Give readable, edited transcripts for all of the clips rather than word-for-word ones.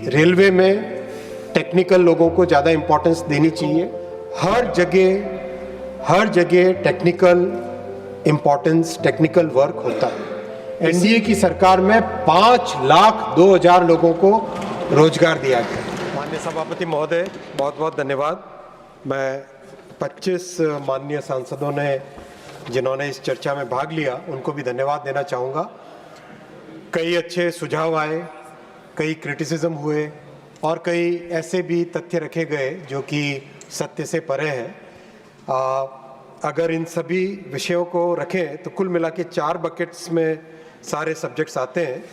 Railway में technical लोगों को ज़्यादा इम्पोर्टेंस देनी चाहिए। हर जगह टेक्निकल इम्पोर्टेंस, टेक्निकल वर्क होता है। एनडीए की सरकार में 5,02,000 लोगों को रोजगार दिया गया। माननीय सभापति महोदय, बहुत बहुत धन्यवाद। मैं 25 माननीय सांसदों ने जिन्होंने इस चर्चा में भाग लिया, उनको भी धन्यवाद देना चाहूँगा। कई अच्छे सुझाव आए, कई क्रिटिसिज्म हुए और कई ऐसे भी तथ्य रखे गए जो कि सत्य से परे हैं। अगर इन सभी विषयों को रखें तो कुल मिला के 4 बकेट्स में सारे सब्जेक्ट्स आते हैं।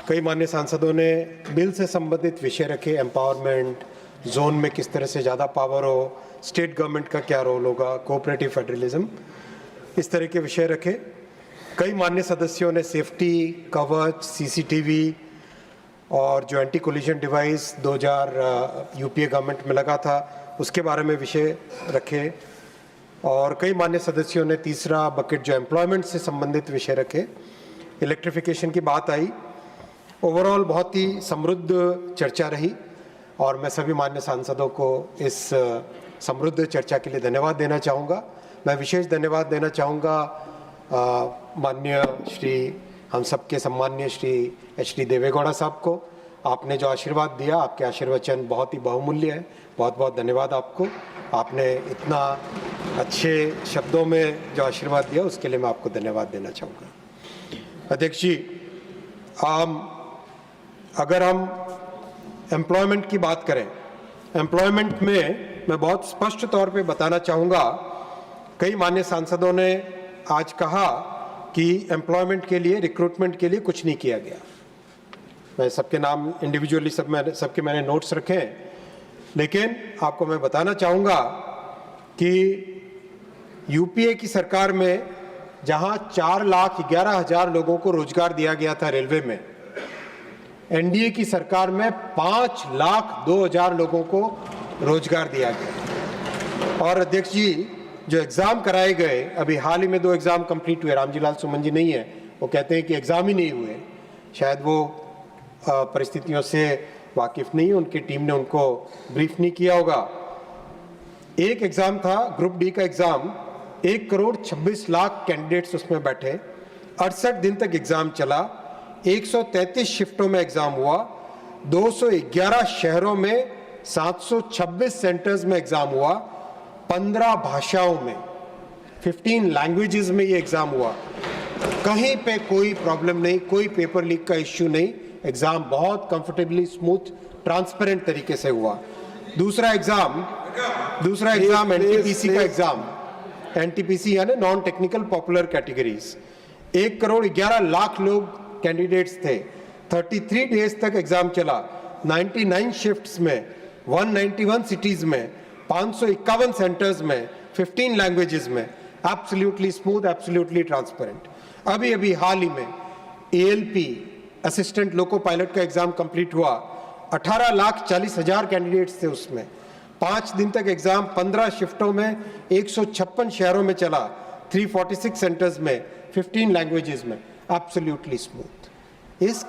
कई माननीय सांसदों ने बिल से संबंधित विषय रखे, एम्पावरमेंट, जोन में किस तरह से ज़्यादा पावर हो, स्टेट गवर्नमेंट का क्या रोल होगा, कोऑपरेटिव फेडरलिज्म, इस तरह के विषय रखे। कई माननीय सदस्यों ने सेफ्टी, कवच, सीसीटीवी और जो anti collision device 2000 UPA government में लगा था, उसके बारे में विषय रखे। और कई माननीय सदस्यों ने तीसरा बकेट जो एम्प्लॉयमेंट से संबंधित विषय रखे। इलेक्ट्रिफिकेशन की बात आई। ओवरऑल बहुत ही समृद्ध चर्चा रही और मैं सभी माननीय सांसदों को इस समृद्ध चर्चा के लिए धन्यवाद देना चाहूँगा। मैं विशेष धन्यवाद देना चाहूँगा माननीय श्री हम सबके सम्माननीय श्री एच.डी. देवेगौड़ा साहब को। आपने जो आशीर्वाद दिया, आपके आशीर्वचन बहुत ही बहुमूल्य है। बहुत बहुत धन्यवाद आपको। आपने इतना अच्छे शब्दों में जो आशीर्वाद दिया, उसके लिए मैं आपको धन्यवाद देना चाहूँगा। अध्यक्ष जी, अगर हम एम्प्लॉयमेंट की बात करें, एम्प्लॉयमेंट में मैं बहुत स्पष्ट तौर पे बताना चाहूँगा, कई माननीय सांसदों ने आज कहा कि एम्प्लॉयमेंट के लिए, रिक्रूटमेंट के लिए कुछ नहीं किया गया। मैं सबके नाम इंडिविजुअली सबके मैंने नोट्स रखे हैं, लेकिन आपको मैं बताना चाहूँगा कि यूपीए की सरकार में जहाँ 4,11,000 लोगों को रोजगार दिया गया था रेलवे में, एनडीए की सरकार में 5,02,000 लोगों को रोजगार दिया गया। और अध्यक्ष जी, जो एग्ज़ाम कराए गए, अभी हाल ही में 2 एग्ज़ाम कंप्लीट हुए। रामजी लाल सुमन जी नहीं है, वो कहते हैं कि एग्ज़ाम ही नहीं हुए। शायद वो परिस्थितियों से वाकिफ़ नहीं है, उनकी टीम ने उनको ब्रीफ नहीं किया होगा। एक एग्ज़ाम था, ग्रुप डी का एग्ज़ाम, 1,26,00,000 कैंडिडेट्स उसमें बैठे। 68 दिन तक एग्ज़ाम चला। 133 शिफ्टों में एग्ज़ाम हुआ। 211 शहरों में 726 सेंटर्स में एग्ज़ाम हुआ। 15 भाषाओं में, 15 लैंग्वेजेस में ये एग्ज़ाम हुआ। कहीं पे कोई प्रॉब्लम नहीं, कोई पेपर लीक का इश्यू नहीं। एग्ज़ाम बहुत कंफर्टेबली, स्मूथ, ट्रांसपेरेंट तरीके से हुआ। दूसरा एग्ज़ाम एनटीपीसी का एग्ज़ाम, एनटीपीसी यानी नॉन टेक्निकल पॉपुलर कैटेगरीज। 1,11,00,000 लोग कैंडिडेट्स थे। 33 डेज तक एग्ज़ाम चला। 99 शिफ्ट्स में, 191 सिटीज़ में, 551 सेंटर्स में, 15 लैंग्वेजेस में। Absolutely smooth, absolutely transparent. अभी हाल ही में एएलपी असिस्टेंट लोको पायलट का एग्जाम कंप्लीट हुआ। 18,40,000 कैंडिडेट्स थे उसमें। 5 दिन तक एग्जाम 15 शिफ्टों में 156 शहरों में चला, 346 सेंटर्स में, 15 लैंग्वेजेस में। Absolutely smooth. इस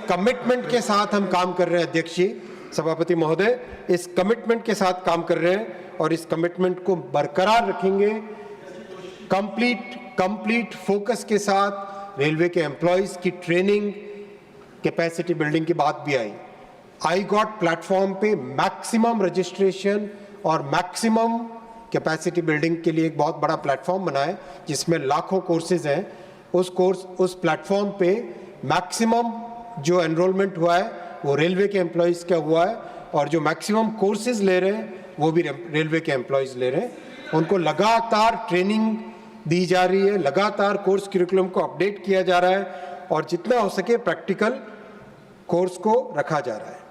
कमिटमेंट के साथ हम काम कर रहे हैं अध्यक्ष जी, सभापति महोदय, इस कमिटमेंट के साथ काम कर रहे हैं और इस कमिटमेंट को बरकरार रखेंगे। कंप्लीट फोकस के साथ रेलवे के एम्प्लॉयज की ट्रेनिंग, कैपेसिटी बिल्डिंग की बात भी आई। आई गॉट प्लेटफॉर्म पे मैक्सिमम रजिस्ट्रेशन और मैक्सिमम कैपेसिटी बिल्डिंग के लिए एक बहुत बड़ा प्लेटफॉर्म बना है, जिसमें लाखों कोर्सेज हैं। उस प्लेटफॉर्म पे मैक्सिमम जो एनरोलमेंट हुआ है वो रेलवे के एम्प्लॉयज़ का हुआ है, और जो मैक्सिमम कोर्सेज ले रहे हैं वो भी रेलवे के एम्प्लॉयज़ ले रहे हैं। उनको लगातार ट्रेनिंग दी जा रही है, लगातार कोर्स करिकुलम को अपडेट किया जा रहा है और जितना हो सके प्रैक्टिकल कोर्स को रखा जा रहा है।